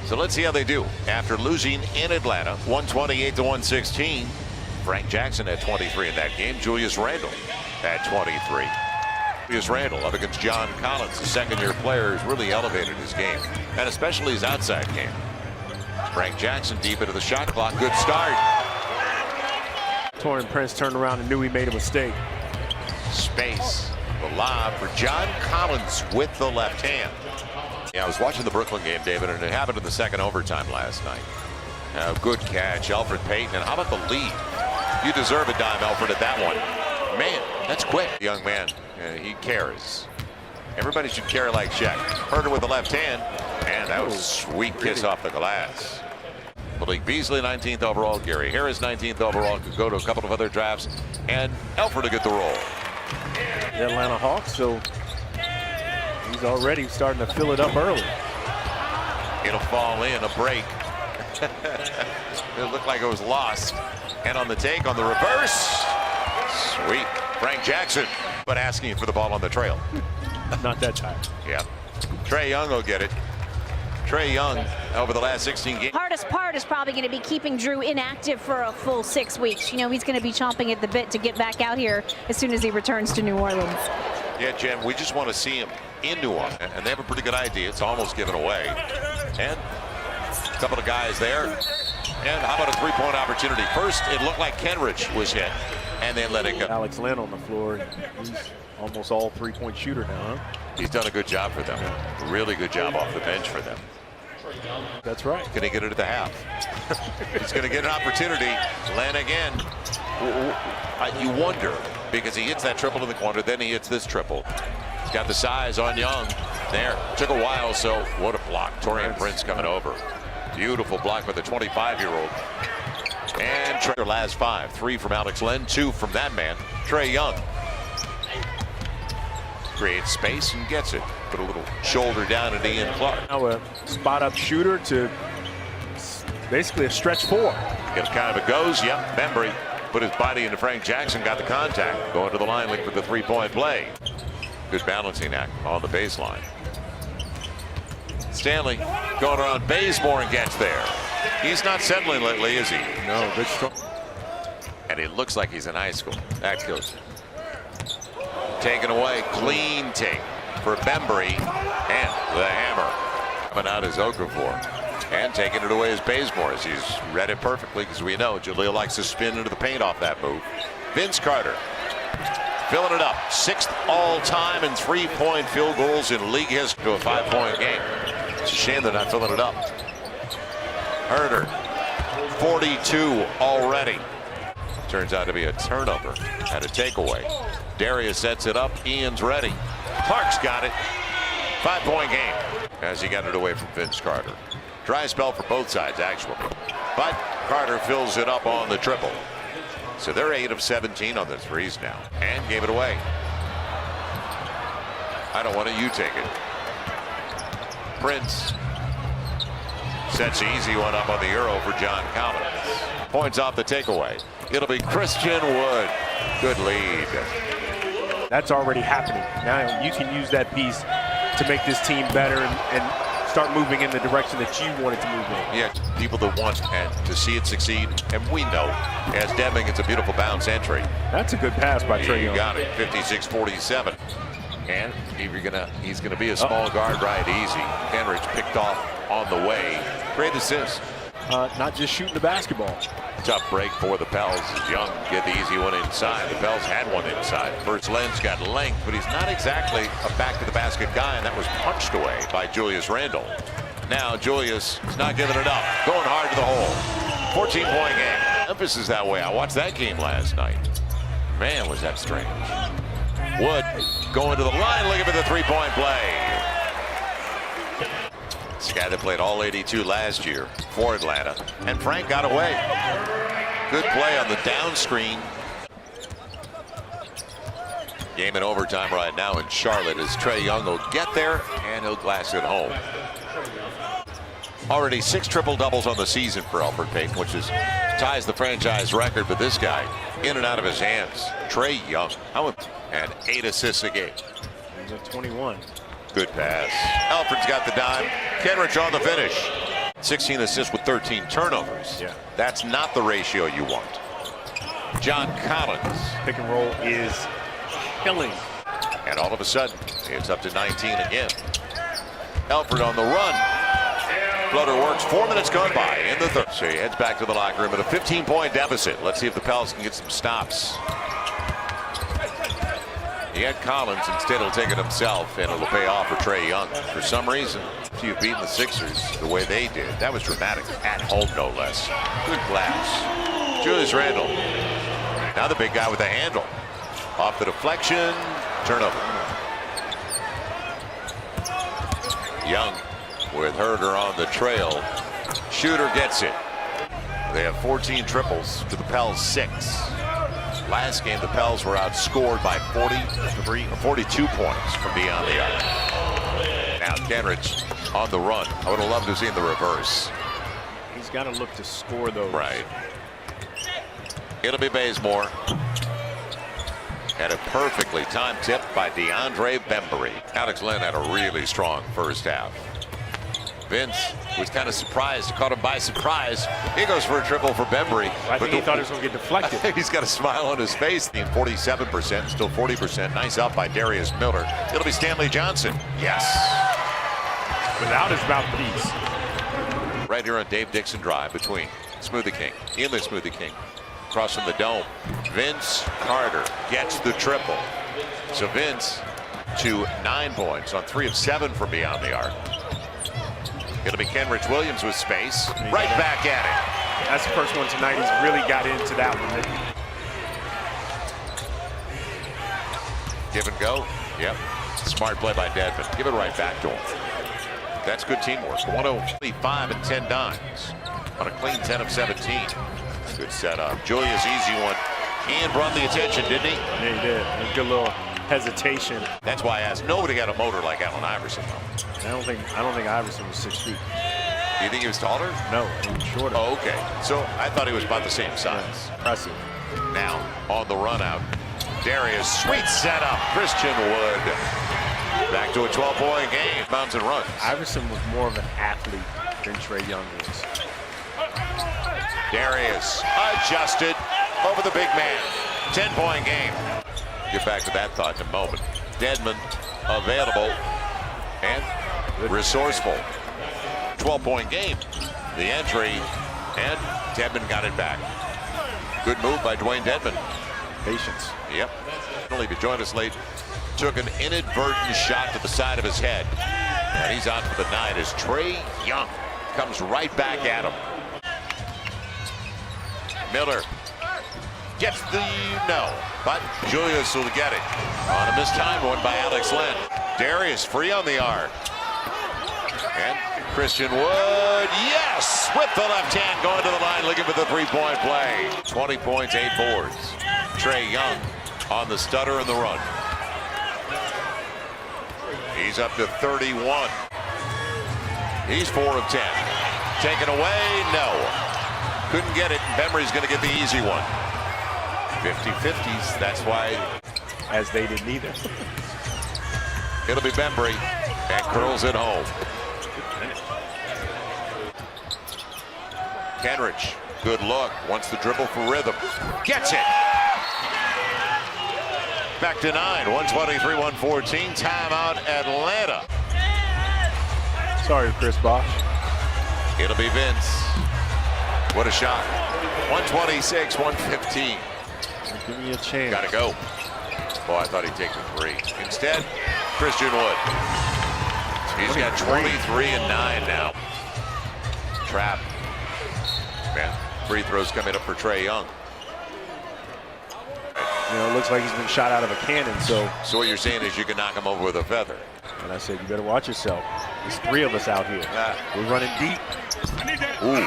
So let's see how they do after losing in Atlanta 128-116. Frank Jackson had 23 in that game. Julius Randle had 23. Julius Randle up against John Collins, the second-year player, has really elevated his game, and especially his outside game. Frank Jackson deep into the shot clock. Good start. Taurean Prince turned around and knew he made a mistake. Space. The lob for John Collins with the left hand. Yeah, I was watching the Brooklyn game, David, and it happened in the second overtime last night. Good catch, Elfrid Payton. And how about the lead? You deserve a dime, Elfrid, at that one. Man, that's quick. Young man, he cares. Everybody should carry like Shaq. Herder with the left hand. And that was a sweet kiss off the glass. Malik Beasley, 19th overall. Gary Harris, 19th overall. Could go to a couple of other drafts. And Elfrid to get the roll. The Atlanta Hawks, so he's already starting to fill it up early. It'll fall in, a break. It looked like it was lost. And on the take, on the reverse. Sweet. Frank Jackson, but asking for the ball on the trail. Not that time. Yeah. Trae Young will get it. Trae Young over the last 16 games. Hardest part is probably going to be keeping Drew inactive for a full 6 weeks. You know, he's going to be chomping at the bit to get back out here as soon as he returns to New Orleans. Yeah, Jen, we just want to see him in New Orleans, and they have a pretty good idea. It's almost given away. And a couple of guys there. And how about a three-point opportunity? First, it looked like Kenrich was hit, and they let it go. Alex Len on the floor. He's almost all three-point shooter now, huh? He's done a good job for them. Really good job off the bench for them. That's right. Going to get it at the half. He's going to get an opportunity. Len again. You wonder, because he hits that triple in the corner, then he hits this triple. He's got the size on Young. There. Took a while, so what a block. Taurean Prince coming over. Beautiful block by the 25-year-old. And Trae, last 5. 3 from Alex Len, 2 from that man, Trae Young. Creates space and gets it. Put a little shoulder down at Ian Clark. Now a spot-up shooter to basically a stretch 4. Gets kind of a goes. Yep, Bembry put his body into Frank Jackson, got the contact. Going to the line, looking for the three-point play. Good balancing act on the baseline. Stanley going around Bazemore and gets there. He's not settling lately, is he? No, good strong. And he looks like he's in high school. That goes. Taken away, clean take for Bembry, and the hammer. Coming out is Okafor, and taking it away is Bazemore, as he's read it perfectly, because we know Jaleel likes to spin into the paint off that move. Vince Carter filling it up, 6th all-time in three-point field goals in league history to a 5-point game. It's a shame they're not filling it up. Herder, 42 already. Turns out to be a turnover and a takeaway. Darius sets it up. Ian's ready. Clark's got it. 5-point game as he got it away from Vince Carter. Dry spell for both sides, actually. But Carter fills it up on the triple. So they're 8 of 17 on the threes now. And gave it away. I don't want it. You take it. Prince sets the easy one up on the Euro for John Collins. Points off the takeaway. It'll be Christian Wood. Good lead. That's already happening. Now you can use that piece to make this team better and start moving in the direction that you want it to move in. Yeah, people that want and to see it succeed, and we know as Deming, it's a beautiful bounce entry. That's a good pass by Trae Young. You got it, 56-47. And he's gonna be a small guard right easy. Kenrich picked off on the way. Great assist. Not just shooting the basketball. Tough break for the Pels. Young get the easy one inside. The Pels had one inside. First Len's got length, but he's not exactly a back to the basket guy, and that was punched away by Julius Randle. Now Julius is not giving it up. Going hard to the hole. 14-point game. Memphis is that way. I watched that game last night. Man, was that strange. Wood going to the line, looking for the three-point play. This guy that played all 82 last year for Atlanta, and Frank got away. Good play on the down screen. Game in overtime right now in Charlotte as Trae Young will get there and he'll glass it home. Already 6 triple-doubles on the season for Elfrid Payton, which ties the franchise record, but this guy in and out of his hands. Trae Young, and 8 assists a game. He's at 21. Good pass. Elfrid's got the dime. Kenrich on the finish. 16 assists with 13 turnovers. Yeah. That's not the ratio you want. John Collins. Pick and roll is killing. And all of a sudden, it's up to 19 again. Elford on the run. Flutter works. 4 minutes gone by in the third. So he heads back to the locker room at a 15-point deficit. Let's see if the Pels can get some stops. He had Collins. Instead, he'll take it himself, and it'll pay off for Trae Young. For some reason, if you've beaten the Sixers the way they did, that was dramatic. At home, no less. Good glass. Julius Randle. Now the big guy with the handle. Off the deflection. Turnover. Young with Herder on the trail. Shooter gets it. They have 14 triples to the Pels 6. Last game, the Pels were outscored by 42 points from beyond the arc. Now Kenrich on the run. I would have loved to have seen the reverse. He's got to look to score those. Right. It'll be Bazemore. And a perfectly timed tip by DeAndre Bembry. Alex Len had a really strong first half. Vince was kind of surprised, caught him by surprise. He goes for a triple for Bembry. I think he thought it was going to get deflected. He's got a smile on his face. 47%, still 40%. Nice up by Darius Miller. It'll be Stanley Johnson. Yes. Without his mouthpiece. Right here on Dave Dixon Drive between Smoothie King. In the Smoothie King. Across from the dome. Vince Carter gets the triple. So Vince to 9 points on 3 of 7 from beyond the arc. It'll be Kenrich Williams with space. Right back at it. That's the first one tonight. He's really got into that one. Give and go. Yep. Smart play by Dedmon. Give it right back to him. That's good teamwork. 105 and 10 dimes on a clean 10 of 17. Good setup. Julius, easy one. And brought the attention, didn't he? Yeah, he did. A good little hesitation. That's why I asked. Nobody got a motor like Allen Iverson, though. I don't think Iverson was 6 feet. Do you think he was taller? No, he was shorter. Oh, okay. So I thought he was about the same size. Yes, impressive. Now on the run out. Darius, sweet setup. Christian Wood. Back to a 12-point game. Bounce and runs. Iverson was more of an athlete than Trae Young was. Darius adjusted over the big man. 10-point game. Get back to that thought in a moment. Dedmon available and resourceful. 12-point game. The entry, and Dedmon got it back. Good move by Dwayne Dedmon. Patience. Yep. Only to join us late. Took an inadvertent shot to the side of his head. And he's out for the night as Trae Young comes right back at him. Miller gets the no, but Julius will get it. On a mistimed one by Alex Len. Darius free on the arc. And Christian Wood, yes! With the left hand going to the line, looking for the three-point play. 20 points, 8 boards. Trae Young on the stutter and the run. He's up to 31. He's 4 of 10. Taken away, no. Couldn't get it. Bembry's going to get the easy one. 50-50s, that's why. As they didn't either. It'll be Bembry and curls it home. Kenrich, good look, wants the dribble for rhythm. Gets it. Back to 9, 123-114, timeout Atlanta. Sorry, Chris Bosh. It'll be Vince. What a shot. 126-115. Give me a chance. Gotta go. Boy, I thought he'd take the 3. Instead, Christian Wood. He's got 23 and 9 now. Trap. Man, free throws coming up for Trae Young. You know, it looks like he's been shot out of a cannon, so. So what you're saying is you can knock him over with a feather. And I said, you better watch yourself. There's 3 of us out here. We're running deep. Ooh.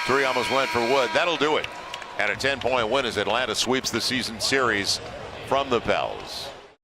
3 almost went for Wood. That'll do it. And a 10-point win as Atlanta sweeps the season series from the Pels.